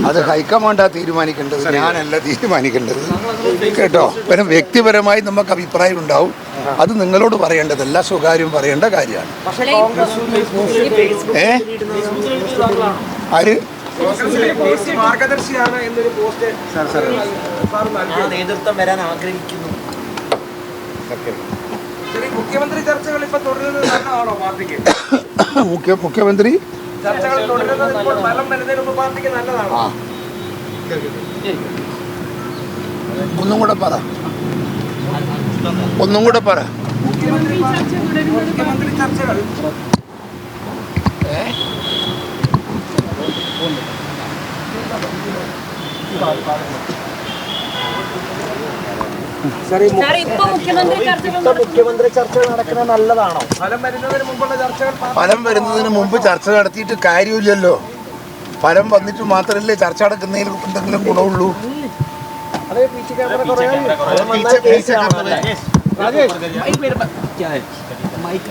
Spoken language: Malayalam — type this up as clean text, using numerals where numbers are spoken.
അത് ഹൈക്കമാൻഡാണ് തീരുമാനിക്കേണ്ടത്, ഞാനല്ല തീരുമാനിക്കേണ്ടത് കേട്ടോ. പിന്നെ വ്യക്തിപരമായി നമുക്ക് അഭിപ്രായം ഉണ്ടാവും, അത് നിങ്ങളോട് പറയേണ്ടതല്ല, സ്വകാര്യം പറയേണ്ട കാര്യമാണ്. ആര് മാർഗദർശിയാണ് എന്നൊരു പോസ്റ്റ് നേതൃത്വം വരാൻ ആഗ്രഹിക്കുന്നു. മുഖ്യമന്ത്രി ചർച്ചകൾ ഇപ്പൊ തുടരുന്നത് നല്ലതാണോ പാർട്ടിക്ക്? മുഖ്യമന്ത്രി ചർച്ചകൾ തുടരുന്നത് ഇപ്പോൾ ഫലം വരുന്നതിന് മുമ്പ് പാർട്ടിക്ക് നല്ലതാണോ? ഒന്നും കൂടെ പറ. മുഖ്യമന്ത്രി ചർച്ചകൾ മുഖ്യമന്ത്രി ചർച്ചകൾ നടക്കുന്നത് നല്ലതാണോ? ഫലം വരുന്നതിന് മുമ്പുള്ള ചർച്ചകൾ, ഫലം വരുന്നതിന് മുമ്പ് ചർച്ച നടത്തിയിട്ട് കാര്യമില്ലല്ലോ. ഫലം വന്നിട്ട് മാത്രമല്ലേ ചർച്ച നടക്കുന്നതിൽ എന്തെങ്കിലും ഗുണമുള്ളൂ. മൈക്ക്